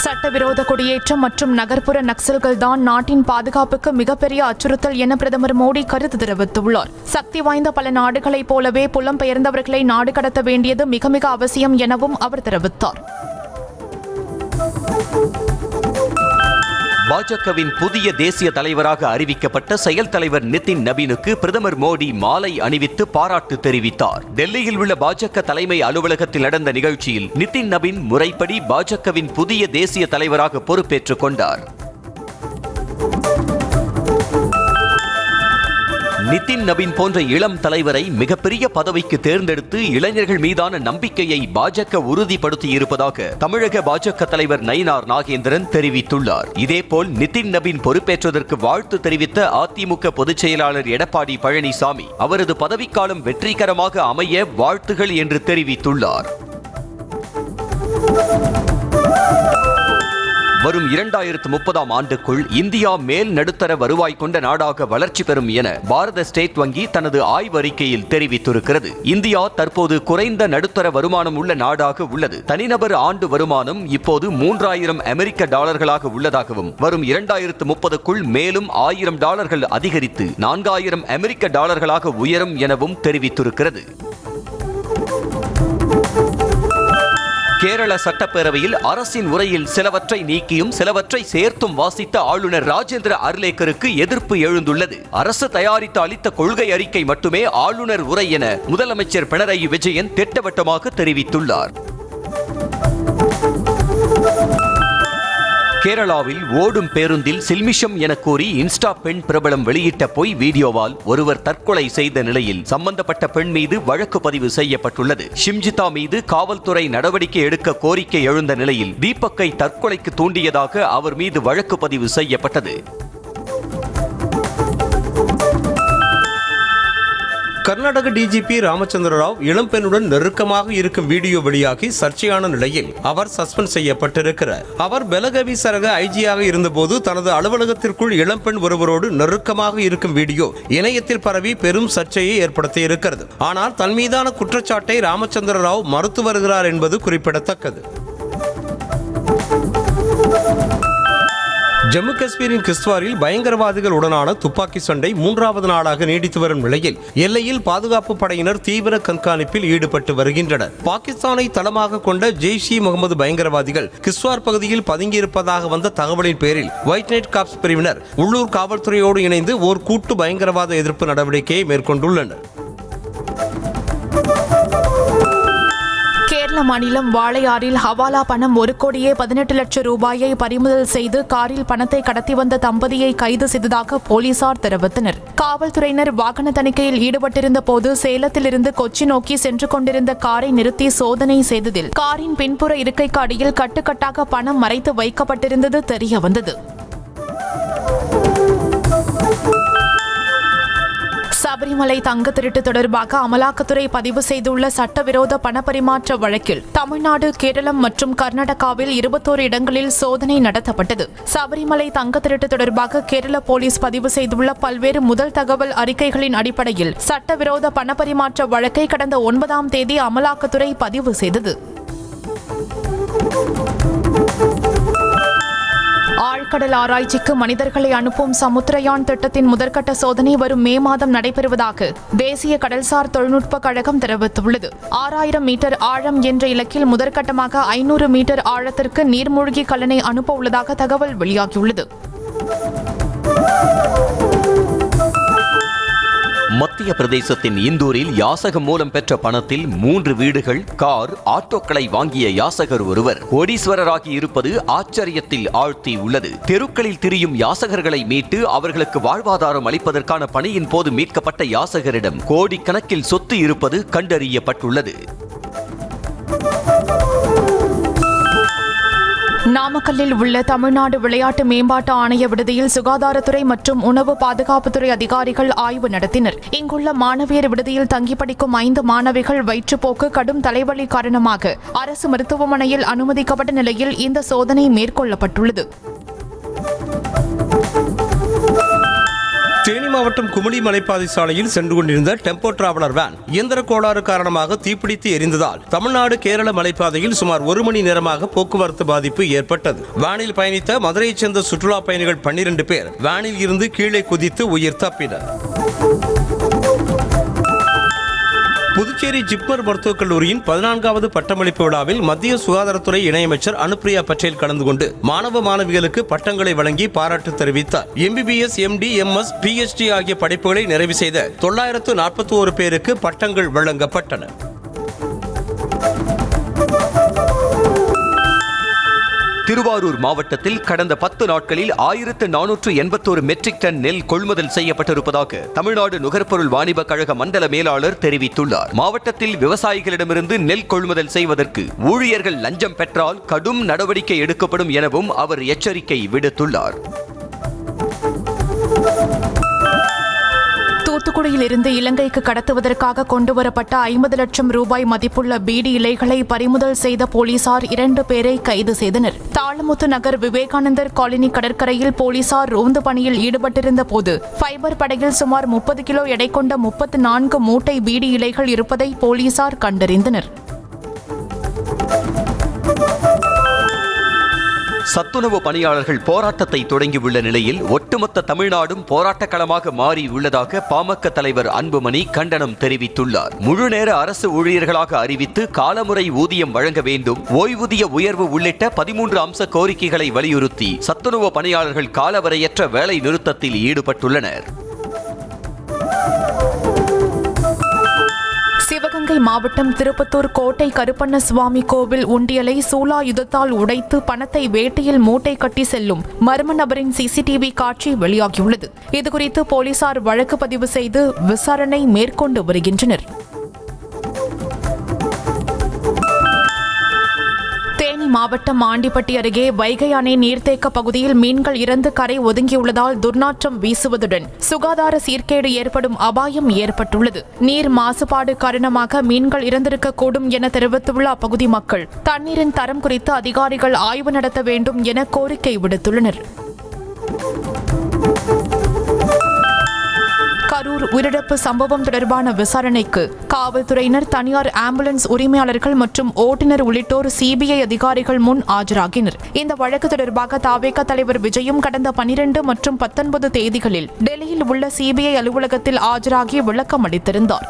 சட்டவிரோத குடியேற்றம் மற்றும் நகர்ப்புற நக்சல்கள் தான் நாட்டின் பாதுகாப்புக்கு மிகப்பெரிய அச்சுறுத்தல் என பிரதமர் மோடி கருத்து தெரிவித்துள்ளார். சக்தி வாய்ந்த பல நாடுகளைப் போலவே புலம்பெயர்ந்தவர்களை நாடு கடத்த வேண்டியது மிக மிக அவசியம் எனவும் அவர் தெரிவித்தார். பாஜகவின் புதிய தேசிய தலைவராக அறிவிக்கப்பட்ட செயல் தலைவர் நிதின் நபீனுக்கு பிரதமர் மோடி மாலை அணிவித்து பாராட்டு தெரிவித்தார். டெல்லியில் உள்ள பாஜக தலைமை அலுவலகத்தில் நடந்த நிகழ்ச்சியில் நிதின் நபீன் முறைப்படி பாஜகவின் புதிய தேசிய தலைவராக பொறுப்பேற்றுக் கொண்டார். நிதின் நபீன் போன்ற இளம் தலைவரை மிகப்பெரிய பதவிக்கு தேர்ந்தெடுத்து இளைஞர்கள் மீதான நம்பிக்கையை பாஜக உறுதிப்படுத்தியிருப்பதாக தமிழக பாஜக தலைவர் நயினார் நாகேந்திரன் தெரிவித்துள்ளார். இதேபோல் நிதின் நபீன் பொறுப்பேற்றதற்கு வாழ்த்து தெரிவித்த அதிமுக பொதுச் செயலாளர் எடப்பாடி பழனிசாமி அவரது பதவிக்காலம் வெற்றிகரமாக அமைய வாழ்த்துகள் என்று தெரிவித்துள்ளார். வரும் 2030ஆம் ஆண்டுக்குள் இந்தியா மேல் நடுத்தர வருவாய் கொண்ட நாடாக வளர்ச்சி பெறும் என பாரத ஸ்டேட் வங்கி தனது ஆய்வறிக்கையில் தெரிவித்திருக்கிறது. இந்தியா தற்போது குறைந்த நடுத்தர வருமானம் உள்ள நாடாக உள்ளது. தனிநபர் ஆண்டு வருமானம் இப்போது $3000 உள்ளதாகவும் வரும் 2030க்குள் மேலும் $1000 அதிகரித்து $4000 உயரும் எனவும் தெரிவித்திருக்கிறது. கேரள சட்டப்பேரவையில் அரசின் உரையில் சிலவற்றை நீக்கியும் சிலவற்றை சேர்த்தும் வாசித்த ஆளுநர் ராஜேந்திர அர்லேக்கருக்கு எதிர்ப்பு எழுந்துள்ளது. அரசு தயாரித்து அளித்த கொள்கை அறிக்கை மட்டுமே ஆளுநர் உரை என முதலமைச்சர் பினராயி விஜயன் திட்டவட்டமாக தெரிவித்துள்ளார். கேரளாவில் ஓடும் பேருந்தில் சில்மிஷம் என கூறி இன்ஸ்டா பெண் பிரபலம் வெளியிட்ட பொய் வீடியோவால் ஒருவர் தற்கொலை செய்த நிலையில் சம்பந்தப்பட்ட பெண் மீது வழக்கு பதிவு செய்யப்பட்டுள்ளது. ஷிம்ஜிதா மீது காவல்துறை நடவடிக்கை எடுக்க கோரிக்கை எழுந்த நிலையில் தீபக்கை தற்கொலைக்கு தூண்டியதாக அவர் மீது வழக்கு பதிவு செய்யப்பட்டது. கர்நாடக டிஜிபி ராமச்சந்திர ராவ் இளம்பெண்ணுடன் நெருக்கமாக இருக்கும் வீடியோ வெளியாகி சர்ச்சையான நிலையில் அவர் சஸ்பெண்ட் செய்யப்பட்டிருக்கிறார். அவர் பெலகவி சரக ஐஜியாக இருந்தபோது தனது அலுவலகத்திற்குள் இளம்பெண் ஒருவரோடு நெருக்கமாக இருக்கும் வீடியோ இணையத்தில் பரவி பெரும் சர்ச்சையை ஏற்படுத்தியிருக்கிறது. ஆனால் தன் மீதான குற்றச்சாட்டை ராமச்சந்திர ராவ் மறுத்து வருகிறார் என்பது குறிப்பிடத்தக்கது. ஜம்மு காஷ்மீரின் கிஸ்துவாரில் பயங்கரவாதிகள் உடனான துப்பாக்கி சண்டை 3வது நாளாக நீடித்து வரும் நிலையில் எல்லையில் பாதுகாப்பு படையினர் தீவிர கண்காணிப்பில் ஈடுபட்டு வருகின்றனர். பாகிஸ்தானை தளமாக கொண்ட ஜெய்ஷ்-இ-முகமது பயங்கரவாதிகள் கிஸ்துவார் பகுதியில் பதுங்கியிருப்பதாக வந்த தகவலின் பேரில் ஒயிட் நைட் காப்ஸ் பிரிவினர் உள்ளூர் காவல்துறையோடு இணைந்து ஓர் கூட்டு பயங்கரவாத எதிர்ப்பு நடவடிக்கையை மேற்கொண்டுள்ளனர். கேரள மாநிலம் வாளையாறில் ஹவாலா பணம் 1,18,00,000 ரூபாயை பறிமுதல் செய்து காரில் பணத்தை கடத்தி வந்த தம்பதியை கைது செய்ததாக போலீசார் தெரிவித்தனர். காவல்துறையினர் வாகன தணிக்கையில் ஈடுபட்டிருந்த போது சேலத்திலிருந்து கொச்சி நோக்கி சென்று கொண்டிருந்த காரை நிறுத்தி சோதனை செய்ததில் காரின் பின்புற இருக்கைக்கு அடியில் கட்டுக்கட்டாக பணம் மறைத்து வைக்கப்பட்டிருந்தது தெரியவந்தது. சபரிமலை தங்க திருட்டு தொடர்பாக அமலாக்கத்துறை பதிவு செய்துள்ள சட்டவிரோத பணப்பரிமாற்ற வழக்கில் தமிழ்நாடு, கேரளம் மற்றும் கர்நாடகாவில் 21 இடங்களில் சோதனை நடத்தப்பட்டது. சபரிமலை தங்க திருட்டு தொடர்பாக கேரள போலீஸ் பதிவு செய்துள்ள பல்வேறு முதல் தகவல் அறிக்கைகளின் அடிப்படையில் சட்டவிரோத பணப்பரிமாற்ற வழக்கை கடந்த 9ஆம் தேதி அமலாக்கத்துறை பதிவு செய்தது. ஆழ்கடல் ஆராய்ச்சிக்கு மனிதர்களை அனுப்பும் சமுத்திரயான் திட்டத்தின் முதற்கட்ட சோதனை வரும் மே மாதம் நடைபெறுவதாக தேசிய கடல்சார் தொழில்நுட்ப கழகம் தெரிவித்துள்ளது. 6000 மீட்டர் ஆழம் என்ற இலக்கில் முதற்கட்டமாக 500 மீட்டர் ஆழத்திற்கு நீர்மூழ்கி கலனை அனுப்ப உள்ளதாக தகவல் வெளியாகியுள்ளது. மத்திய பிரதேசத்தின் இந்தூரில் யாசகம் மூலம் பெற்ற பணத்தில் 3 வீடுகள், கார், ஆட்டோக்களை வாங்கிய யாசகர் ஒருவர் கோடீஸ்வரராகி இருப்பது ஆச்சரியத்தில் ஆழ்த்தி உள்ளது. தெருக்களில் திரியும் யாசகர்களை மீட்டு அவர்களுக்கு வாழ்வாதாரம் அளிப்பதற்கான பணியின் போது மீட்கப்பட்ட யாசகரிடம் கோடிக்கணக்கில் சொத்து இருப்பது கண்டறியப்பட்டுள்ளது. நாமக்கல்லில் உள்ள தமிழ்நாடு விளையாட்டு மேம்பாட்டு ஆணைய விடுதியில் சுகாதாரத்துறை மற்றும் உணவு பாதுகாப்புத்துறை அதிகாரிகள் ஆய்வு நடத்தினர். இங்குள்ள மாணவியர் விடுதியில் தங்கி படிக்கும் 5 மாணவிகள் வயிற்றுப்போக்கு, கடும் தலைவலி காரணமாக அரசு மருத்துவமனையில் அனுமதிக்கப்பட்ட நிலையில் இந்த சோதனை மேற்கொள்ளப்பட்டுள்ளது. தேனி மாவட்டம் குமுளி மலைப்பாதை சாலையில் சென்று கொண்டிருந்த டெம்போ டிராவலர் வேன் இயந்திர கோளாறு காரணமாக தீப்பிடித்து எரிந்ததால் தமிழ்நாடு, கேரள மலைப்பாதையில் சுமார் 1 மணி நேரமாக போக்குவரத்து பாதிப்பு ஏற்பட்டது. வேனில் பயணித்த மதுரையைச் சேர்ந்த சுற்றுலா பயணிகள் 12 பேர் வேனில் இருந்து கீழே குதித்து உயிர் தப்பினர். புதுச்சேரி ஜிப்மர் மருத்துவக் கல்லூரியின் 14வது பட்டமளிப்பு விழாவில் மத்திய சுகாதாரத்துறை இணையமைச்சர் அனுப்பிரியா பட்டேல் கலந்து கொண்டு மாணவ மாணவிகளுக்கு பட்டங்களை வழங்கி பாராட்டு தெரிவித்தார். MBBS, MD, MS, PhD ஆகிய படிப்புகளை நிறைவு செய்த 941 பேருக்கு பட்டங்கள் வழங்கப்பட்டன. திருவாரூர் மாவட்டத்தில் கடந்த 10 நாட்களில் 1481 மெட்ரிக் டன் நெல் கொள்முதல் செய்யப்பட்டிருப்பதாக தமிழ்நாடு நுகர்பொருள் வாணிப கழக மண்டல மேலாளர் தெரிவித்துள்ளார். மாவட்டத்தில் விவசாயிகளிடமிருந்து நெல் கொள்முதல் செய்வதற்கு ஊழியர்கள் லஞ்சம் பெற்றால் கடும் நடவடிக்கை எடுக்கப்படும் எனவும் அவர் எச்சரிக்கை விடுத்துள்ளார். தூத்துக்குடியில் இருந்து இலங்கைக்கு கடத்துவதற்காக கொண்டுவரப்பட்ட 50 லட்சம் ரூபாய் மதிப்புள்ள பீடி இலைகளை பறிமுதல் செய்த போலீசார் 2 பேரை கைது செய்தனர். தாளமுத்து நகர் விவேகானந்தர் காலனி கடற்கரையில் போலீசார் ரோந்து பணியில் ஈடுபட்டிருந்த போது ஃபைபர் படகில் சுமார் 30 கிலோ எடை கொண்ட 34 மூட்டை பீடி இலைகள் இருப்பதை போலீசார் கண்டறிந்தனர். சத்துணவு பணியாளர்கள் போராட்டத்தை தொடங்கியுள்ள நிலையில் ஒட்டுமொத்த தமிழ்நாடும் போராட்ட களமாக மாறி உள்ளதாக பாமக தலைவர் அன்புமணி கண்டனம் தெரிவித்துள்ளார். முழுநேர அரசு ஊழியர்களாக அறிவித்து காலமுறை ஊதியம் வழங்க வேண்டும், ஓய்வூதிய உயர்வு உள்ளிட்ட 13 அம்ச கோரிக்கைகளை வலியுறுத்தி சத்துணவு பணியாளர்கள் காலவரையற்ற வேலை நிறுத்தத்தில் ஈடுபட்டுள்ளனர். சிவகங்கை மாவட்டம் திருப்பத்தூர் கோட்டை கருப்பண்ண சுவாமி கோவில் உண்டியலை சூலாயுதத்தால் உடைத்து பணத்தை வேட்டையில் மூட்டை கட்டி செல்லும் மர்ம நபரின் CCTV காட்சி வெளியாகியுள்ளது. இதுகுறித்து போலீசார் வழக்கு பதிவு செய்து விசாரணை மேற்கொண்டு வருகின்றனர். தேனி மாவட்டம் ஆண்டிப்பட்டி அருகே வைகை அணை நீர்த்தேக்க பகுதியில் மீன்கள் இறந்து கரை ஒதுங்கியுள்ளதால் துர்நாற்றம் வீசுவதுடன் சுகாதார சீர்கேடு ஏற்படும் அபாயம் ஏற்பட்டுள்ளது. நீர் மாசுபாடு காரணமாக மீன்கள் இறந்திருக்கக்கூடும் என தெரிவித்துள்ள அப்பகுதி மக்கள் தண்ணீரின் தரம் குறித்து அதிகாரிகள் ஆய்வு நடத்த வேண்டும் என கோரிக்கை விடுத்துள்ளனர். கரூர் உயிரிழப்பு சம்பவம் தொடர்பான விசாரணைக்கு காவல்துறையினர், தனியார் ஆம்புலன்ஸ் உரிமையாளர்கள் மற்றும் ஓட்டுநர் உள்ளிட்டோர் CBI அதிகாரிகள் முன் ஆஜராகினர். இந்த வழக்கு தொடர்பாக தவேக தலைவர் விஜயும் கடந்த 12 மற்றும் 19 தேதிகளில் டெல்லியில் உள்ள CBI அலுவலகத்தில் ஆஜராகி விளக்கம் அளித்திருந்தார்.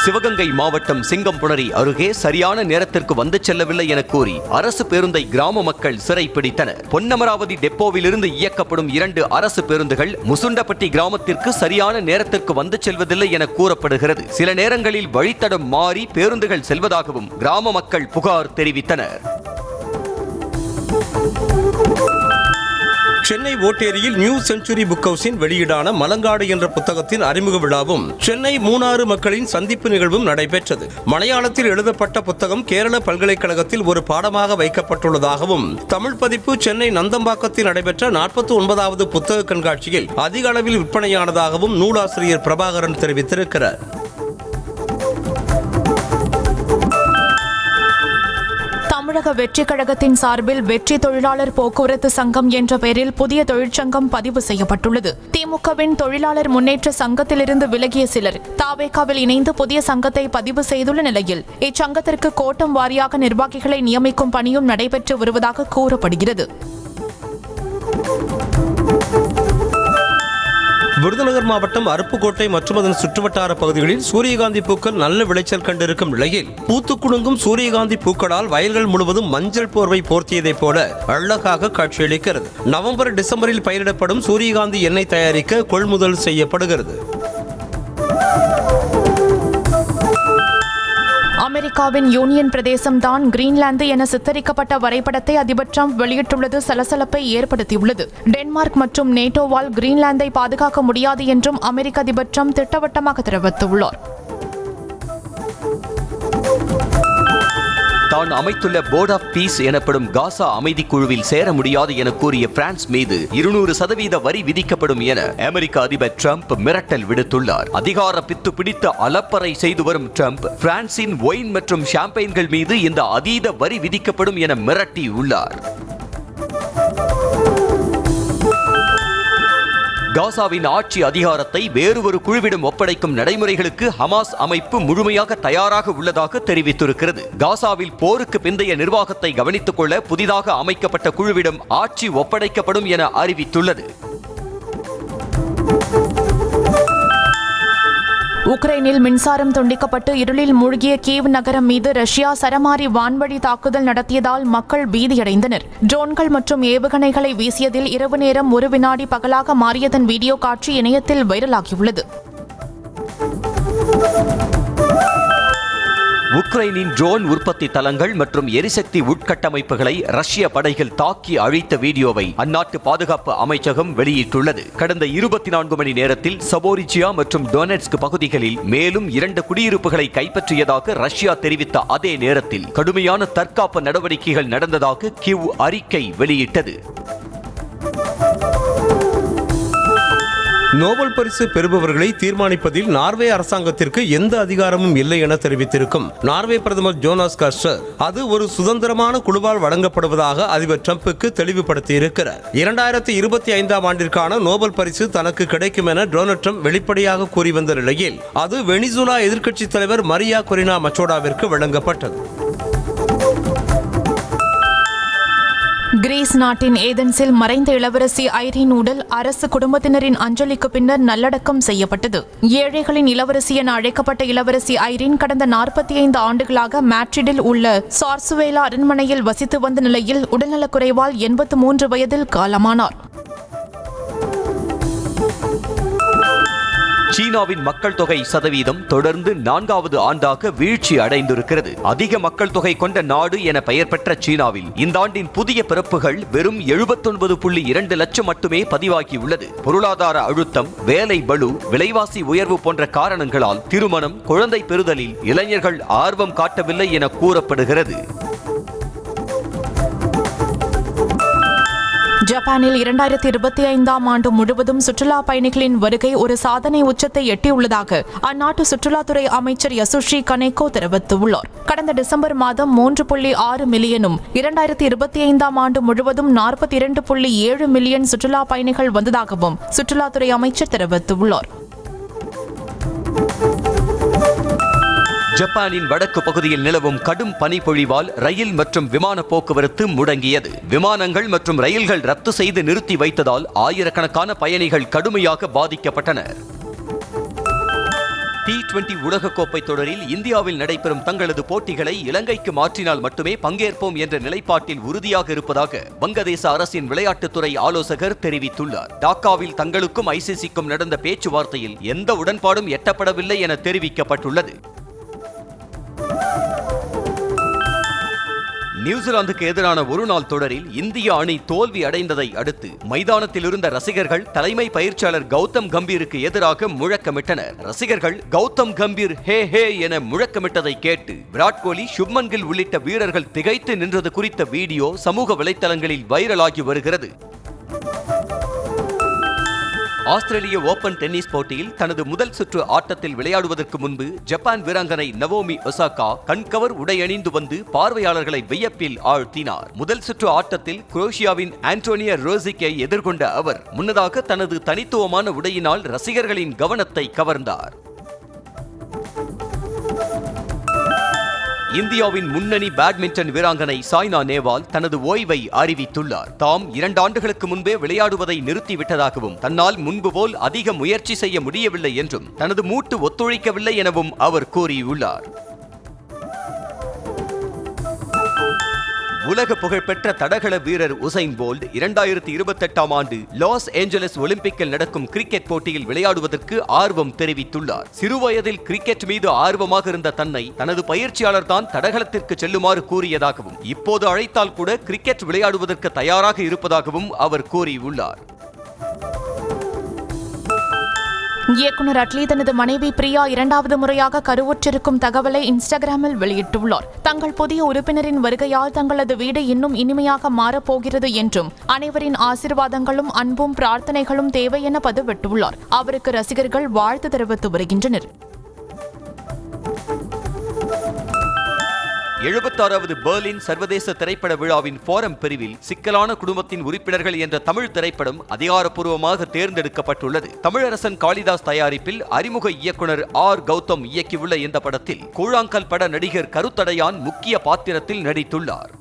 சிவகங்கை மாவட்டம் சிங்கம்புணரி அருகே சரியான நேரத்திற்கு வந்து செல்லவில்லை என கூறி அரசு பேருந்தை கிராம மக்கள் சிறைப்பிடித்தனர். பொன்னமராவதி டெப்போவிலிருந்து இயக்கப்படும் 2 அரசு பேருந்துகள் முசுண்டப்பட்டி கிராமத்திற்கு சரியான நேரத்திற்கு வந்து செல்வதில்லை என கூறப்படுகிறது. சில நேரங்களில் வழித்தடம் மாறி பேருந்துகள் செல்வதாகவும் கிராம மக்கள் புகார் தெரிவித்தனர். சென்னை ஓட்டேரியில் நியூ செஞ்சுரி புக் ஹவுஸின் வெளியீடான மலங்காடு என்ற புத்தகத்தின் அறிமுக விழாவும் சென்னை மூணாறு மக்களின் சந்திப்பு நிகழ்வும் நடைபெற்றது. மலையாளத்தில் எழுதப்பட்ட புத்தகம் கேரள பல்கலைக்கழகத்தில் ஒரு பாடமாக வைக்கப்பட்டுள்ளதாகவும் தமிழ் பதிப்பு சென்னை நந்தம்பாக்கத்தில் நடைபெற்ற 49வது புத்தக கண்காட்சியில் அதிக அளவில் விற்பனையானதாகவும் நூலாசிரியர் பிரபாகரன் தெரிவித்திருக்கிறார். தமிழக வெற்றி கழகத்தின் சார்பில் வெற்றி தொழிலாளர் போக்குவரத்து சங்கம் என்ற பெயரில் புதிய தொழிற்சங்கம் பதிவு செய்யப்பட்டுள்ளது. திமுகவின் தொழிலாளர் முன்னேற்ற சங்கத்திலிருந்து விலகிய சிலர் தாவேகாவில் இணைந்து புதிய சங்கத்தை பதிவு செய்துள்ள நிலையில் இச்சங்கத்திற்கு கோட்டம் வாரியாக நிர்வாகிகளை நியமிக்கும் பணியும் நடைபெற்று வருவதாக கூறப்படுகிறது. விருதுநகர் மாவட்டம் அருப்புக்கோட்டை மற்றும் அதன் சுற்றுவட்டார பகுதிகளில் சூரியகாந்தி பூக்கள் நல்ல விளைச்சல் கண்டிருக்கும் நிலையில் பூத்து குலுங்கும் சூரியகாந்தி பூக்களால் வயல்கள் முழுவதும் மஞ்சள் போர்வை போர்த்தியதைப் போல அழகாக காட்சியளிக்கிறது. நவம்பர் டிசம்பரில் பயிரிடப்படும் சூரியகாந்தி எண்ணெய் தயாரிக்க கொள்முதல் செய்யப்படுகிறது. அமெரிக்காவின் யூனியன் பிரதேசம் தான் கிரீன்லாந்து என சித்தரிக்கப்பட்ட வரைபடத்தை அதிபர் டிரம்ப் வெளியிட்டுள்ளது சலசலப்பை ஏற்படுத்தியுள்ளது. டென்மார்க் மற்றும் நேட்டோவால் கிரீன்லாந்தை பாதுகாக்க முடியாது என்றும் அமெரிக்க அதிபர் டிரம்ப் திட்டவட்டமாக தெரிவித்துள்ளார். தான் அமைத்துள்ள போர்ட் ஆஃப் பீஸ் எனப்படும் காசா அமைதி குழுவில் சேர முடியாது என கூறிய பிரான்ஸ் மீது 200% வரி விதிக்கப்படும் என அமெரிக்க அதிபர் டிரம்ப் மிரட்டல் விடுத்துள்ளார். அதிகார பித்து பிடித்த அலப்பறை செய்து வரும் டிரம்ப் பிரான்சின் ஒயின் மற்றும் ஷாம்பெயின்கள் மீது இந்த அதீத வரி விதிக்கப்படும் என மிரட்டியுள்ளார். காசாவின் ஆட்சி அதிகாரத்தை வேறு ஒரு குழுவிடம் ஒப்படைக்கும் நடைமுறைகளுக்கு ஹமாஸ் அமைப்பு முழுமையாக தயாராக உள்ளதாக தெரிவித்திருக்கிறது. காசாவில் போருக்கு பிந்தைய நிர்வாகத்தை கவனித்துக் கொள்ள புதிதாக அமைக்கப்பட்ட குழுவிடம் ஆட்சி ஒப்படைக்கப்படும் என அறிவித்துள்ளது. உக்ரைனில் மின்சாரம் துண்டிக்கப்பட்டு இருளில் மூழ்கிய கீவ் நகரம் மீது ரஷ்யா சரமாரி வான்வழி தாக்குதல் நடத்தியதால் மக்கள் பீதியடைந்தனர். ட்ரோன்கள் மற்றும் ஏவுகணைகளை வீசியதில் இரவு நேரம் 1 வினாடி பகலாக மாறியதன் வீடியோ காட்சி இணையத்தில் வைரலாகியுள்ளது. உக்ரைனின் ட்ரோன் உற்பத்தி தளங்கள் மற்றும் எரிசக்தி உட்கட்டமைப்புகளை ரஷ்ய படைகள் தாக்கி அழித்த வீடியோவை அந்நாட்டு பாதுகாப்பு அமைச்சகம் வெளியிட்டுள்ளது. கடந்த 24 மணி நேரத்தில் சபோரிச்சியா மற்றும் டொனெட்ஸ்க் பகுதிகளில் மேலும் 2 குடியிருப்புகளை கைப்பற்றியதாக ரஷ்யா தெரிவித்த அதே நேரத்தில் கடுமையான தற்காப்பு நடவடிக்கைகள் நடந்ததாக கிவ் அறிக்கை வெளியிட்டது. நோபல் பரிசு பெறுபவர்களை தீர்மானிப்பதில் நார்வே அரசாங்கத்திற்கு எந்த அதிகாரமும் இல்லை என தெரிவித்திருக்கும் நார்வே பிரதமர் ஜோனாஸ் காஸ்டர் அது ஒரு சுதந்திரமான குழுவால் வழங்கப்படுவதாக அதிபர் டிரம்புக்கு தெளிவுபடுத்தியிருக்கிறார். 2025ஆம் ஆண்டிற்கான நோபல் பரிசு தனக்கு கிடைக்கும் என டொனால்ட் டிரம்ப் வெளிப்படையாக கூறி வந்த நிலையில் அது வெனிசுலா எதிர்க்கட்சித் தலைவர் மரியா கொரினா மச்சோடாவிற்கு வழங்கப்பட்டது. கிரீஸ் நாட்டின் ஏதென்ஸில் மறைந்த இளவரசி ஐரீன் உடல் அரசு குடும்பத்தினரின் அஞ்சலிக்கு பின்னர் நல்லடக்கம் செய்யப்பட்டது. ஏழைகளின் இளவரசி என அழைக்கப்பட்ட இளவரசி ஐரீன் கடந்த 45 ஆண்டுகளாக மேட்ரிடில் உள்ள சார்சுவேலா அரண்மனையில் வசித்து வந்த நிலையில் உடல்நலக்குறைவால் 83 வயதில் காலமானார். சீனாவின் மக்கள் தொகை சதவீதம் தொடர்ந்து 4வது ஆண்டாக வீழ்ச்சி அடைந்திருக்கிறது. அதிக மக்கள் தொகை கொண்ட நாடு என பெயர் பெற்ற சீனாவில் இந்த ஆண்டின் புதிய பிறப்புகள் வெறும் 79.2 லட்சம் மட்டுமே பதிவாகியுள்ளது. பொருளாதார அழுத்தம், வேலை பளு, விலைவாசி உயர்வு போன்ற காரணங்களால் திருமணம், குழந்தை பெறுதலில் இளைஞர்கள் ஆர்வம் காட்டவில்லை என கூறப்படுகிறது. ஜப்பானில் 2025ஆம் ஆண்டு முழுவதும் சுற்றுலா பயணிகளின் வருகை ஒரு சாதனை உச்சத்தை எட்டியுள்ளதாக அந்நாட்டு சுற்றுலாத்துறை அமைச்சர் யசுஷி கனேகோ தெரிவித்துள்ளார். கடந்த டிசம்பர் மாதம் 3.6 மில்லியனும் 2025ஆம் ஆண்டு முழுவதும் 42.7 மில்லியன் சுற்றுலா பயணிகள் வந்ததாகவும் சுற்றுலாத்துறை அமைச்சர் தெரிவித்துள்ளார். ஜப்பானின் வடக்கு பகுதியில் நிலவும் கடும் பனிப்பொழிவால் ரயில் மற்றும் விமான போக்குவரத்து முடங்கியது. விமானங்கள் மற்றும் ரயில்கள் ரத்து செய்து நிறுத்தி வைத்ததால் ஆயிரக்கணக்கான பயணிகள் கடுமையாக பாதிக்கப்பட்டனர். T20 உலகக்கோப்பை தொடரில் இந்தியாவில் நடைபெறும் தங்களது போட்டிகளை இலங்கைக்கு மாற்றினால் மட்டுமே பங்கேற்போம் என்ற நிலைப்பாட்டில் உறுதியாக இருப்பதாக வங்கதேச அரசின் விளையாட்டுத்துறை ஆலோசகர் தெரிவித்துள்ளார். டாக்காவில் தங்களுக்கும் ICCக்கும் நடந்த பேச்சுவார்த்தையில் எந்த உடன்பாடும் எட்டப்படவில்லை என தெரிவிக்கப்பட்டுள்ளது. நியூசிலாந்துக்கு எதிரான ஒருநாள் தொடரில் இந்திய அணி தோல்வி அடைந்ததை அடுத்து மைதானத்தில் இருந்த ரசிகர்கள் தலைமை பயிற்சியாளர் கௌதம் கம்பீருக்கு எதிராக முழக்கமிட்டனர். ரசிகர்கள் கௌதம் கம்பீர் ஹே ஹே என முழக்கமிட்டதை கேட்டு விராட் கோலி, சுப்மன் கில் உள்ளிட்ட வீரர்கள் திகைத்து நின்றது குறித்த வீடியோ சமூக வலைதளங்களில் வைரலாகி வருகிறது. ஆஸ்திரேலிய ஓபன் டென்னிஸ் போட்டியில் தனது முதல் சுற்று ஆட்டத்தில் விளையாடுவதற்கு முன்பு ஜப்பான் வீராங்கனை நவோமி ஒசாகா கண்கவர் உடை அணிந்து வந்து பார்வையாளர்களை வியப்பில் ஆழ்த்தினார். முதல் சுற்று ஆட்டத்தில் குரோஷியாவின் ஆண்டோனியா ரோசிக்கை எதிர்கொண்ட அவர் முன்னதாக தனது தனித்துவமான உடையினால் ரசிகர்களின் கவனத்தை கவர்ந்தார். இந்தியாவின் முன்னணி பேட்மிண்டன் வீராங்கனை சாய்னா நேவால் தனது ஓய்வை அறிவித்துள்ளார். தாம் 2 ஆண்டுகளுக்கு முன்பே விளையாடுவதை நிறுத்திவிட்டதாகவும் தன்னால் முன்பு போல் அதிக முயற்சி செய்ய முடியவில்லை என்றும் தனது மூட்டு ஒத்துழைக்கவில்லை எனவும் அவர் கூறியுள்ளார். உலக புகழ்பெற்ற தடகள வீரர் உசைன் போல்ட் 2028ஆம் ஆண்டு லாஸ் ஏஞ்சலஸ் ஒலிம்பிக்கில் நடக்கும் கிரிக்கெட் போட்டியில் விளையாடுவதற்கு ஆர்வம் தெரிவித்துள்ளார். சிறுவயதில் கிரிக்கெட் மீது ஆர்வமாக இருந்த தன்னை தனது பயிற்சியாளர் தான் தடகளத்திற்கு செல்லுமாறு கூறியதாகவும் இப்போது அழைத்தால் கூட கிரிக்கெட் விளையாடுவதற்கு தயாராக இருப்பதாகவும் அவர் கூறியுள்ளார். இயக்குனர் அட்லி தனது மனைவி பிரியா 2வது முறையாக கருவுற்றிருக்கும் தகவலை இன்ஸ்டாகிராமில் வெளியிட்டுள்ளார். தங்கள் புதிய உறுப்பினரின் வருகையால் தங்களது வீடு இன்னும் இனிமையாக மாறப்போகிறது என்றும் அனைவரின் ஆசீர்வாதங்களும் அன்பும் பிரார்த்தனைகளும் தேவை என பதிவிட்டுள்ளார். அவருக்கு ரசிகர்கள் வாழ்த்து தெரிவித்து வருகின்றனர். 76வது பெர்லின் சர்வதேச திரைப்பட விழாவின் ஃபோரம் பிரிவில் சிக்கலான குடும்பத்தின் உறுப்பினர்கள் என்ற தமிழ் திரைப்படம் அதிகாரப்பூர்வமாக தேர்ந்தெடுக்கப்பட்டுள்ளது. தமிழரசன் காளிதாஸ் தயாரிப்பில் அறிமுக இயக்குனர் கௌதம் இயக்கியுள்ள இந்த படத்தில் கூழாங்கல் பட நடிகர் கருத்தடையான் முக்கிய பாத்திரத்தில் நடித்துள்ளார்.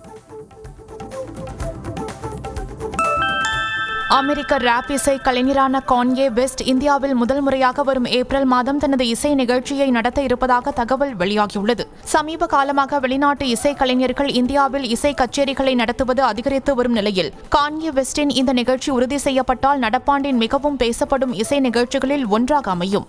அமெரிக்க ராப் இசை கலைஞரான கான்யே வெஸ்ட் இந்தியாவில் முதல் முறையாக வரும் ஏப்ரல் மாதம் தனது இசை நிகழ்ச்சியை நடத்த இருப்பதாக தகவல் வெளியாகியுள்ளது. சமீப காலமாக வெளிநாட்டு இசை கலைஞர்கள் இந்தியாவில் இசை கச்சேரிகளை நடத்துவது அதிகரித்து வரும் நிலையில் கான்யே வெஸ்டின் இந்த நிகழ்ச்சி உறுதி செய்யப்பட்டால் நடப்பாண்டின் மிகவும் பேசப்படும் இசை நிகழ்ச்சிகளில் ஒன்றாக அமையும்.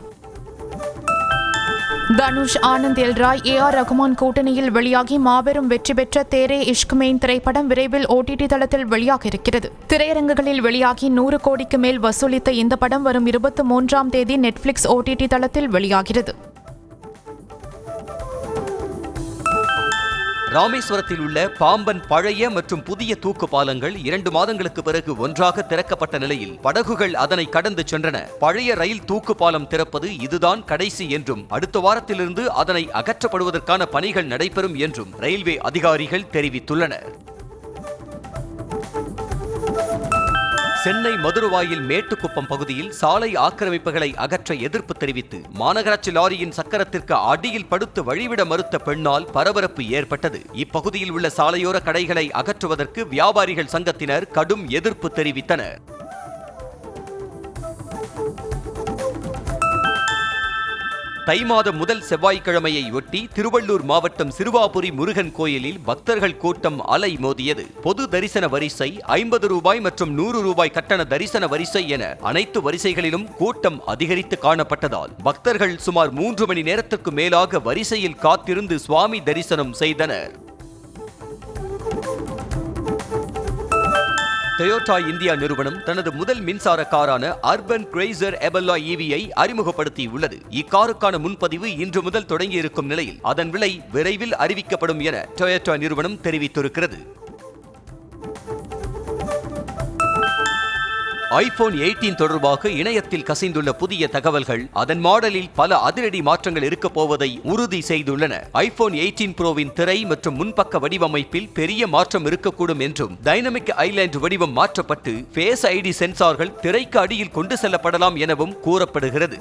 தனுஷ், ஆனந்த் எல்ராய், AR ரகுமான் கூட்டணியில் வெளியாகி மாபெரும் வெற்றி பெற்ற தேரே இஷ்க் மெயின் திரைப்படம் விரைவில் OTT தளத்தில் வெளியாக இருக்கிறது. திரையரங்குகளில் வெளியாகி 100 கோடிக்கு மேல் வசூலித்த இந்த படம் வரும் 23ஆம் தேதி நெட்ஃபிளிக்ஸ் OTT தளத்தில் வெளியாகிறது. ராமேஸ்வரத்தில் உள்ள பாம்பன் பழைய மற்றும் புதிய தூக்கு பாலங்கள் 2 மாதங்களுக்கு பிறகு ஒன்றாக திறக்கப்பட்ட நிலையில் படகுகள் அதனை கடந்து சென்றன. பழைய ரயில் தூக்கு பாலம் திறப்பது இதுதான் கடைசி என்றும் அடுத்த வாரத்திலிருந்து அதனை அகற்றப்படுவதற்கான பணிகள் நடைபெறும் என்றும் ரயில்வே அதிகாரிகள் தெரிவித்துள்ளனர். சென்னை மதுரவாயில் மேட்டுக்குப்பம் பகுதியில் சாலை ஆக்கிரமிப்புகளை அகற்ற எதிர்ப்பு தெரிவித்து மாநகராட்சி லாரியின் சக்கரத்திற்கு அடியில் படுத்து வழிவிட மறுத்த பெண்ணால் பரபரப்பு ஏற்பட்டது. இப்பகுதியில் உள்ள சாலையோர கடைகளை அகற்றுவதற்கு வியாபாரிகள் சங்கத்தினர் கடும் எதிர்ப்பு தெரிவித்தனர். தை மாதம் முதல் செவ்வாய்க்கிழமையை ஒட்டி திருவள்ளூர் மாவட்டம் சிறுவாபுரி முருகன் கோயிலில் பக்தர்கள் கூட்டம் அலை மோதியது. பொது தரிசன வரிசை, 50 ரூபாய் மற்றும் 100 ரூபாய் கட்டண தரிசன வரிசை என அனைத்து வரிசைகளிலும் கூட்டம் அதிகரித்து காணப்பட்டதால் பக்தர்கள் சுமார் 3 மணி நேரத்திற்கு மேலாக வரிசையில் காத்திருந்து சுவாமி தரிசனம் செய்தனர். டொயோட்டா இந்தியா நிறுவனம் தனது முதல் மின்சார காரான அர்பன் கிரைசர் எபெல்லா EVயை அறிமுகப்படுத்தியுள்ளது. இக்காருக்கான முன்பதிவு இன்று முதல் தொடங்கியிருக்கும் நிலையில் அதன் விலை விரைவில் அறிவிக்கப்படும் என டொயோட்டா நிறுவனம் தெரிவித்திருக்கிறது. iPhone 18 தொடர்பாக இணையத்தில் கசிந்துள்ள புதிய தகவல்கள் அதன் மாடலில் பல அதிரடி மாற்றங்கள் இருக்கப் போவதை உறுதி செய்துள்ளன. iPhone 18 Proவின் திரை மற்றும் முன்பக்க வடிவமைப்பில் பெரிய மாற்றம் இருக்கக்கூடும் என்றும் டைனமிக் ஐலாண்ட் வடிவம் மாற்றப்பட்டு ஃபேஸ் ID சென்சார்கள் திரைக்கு அடியில் கொண்டு செல்லப்படலாம் எனவும் கூறப்படுகிறது.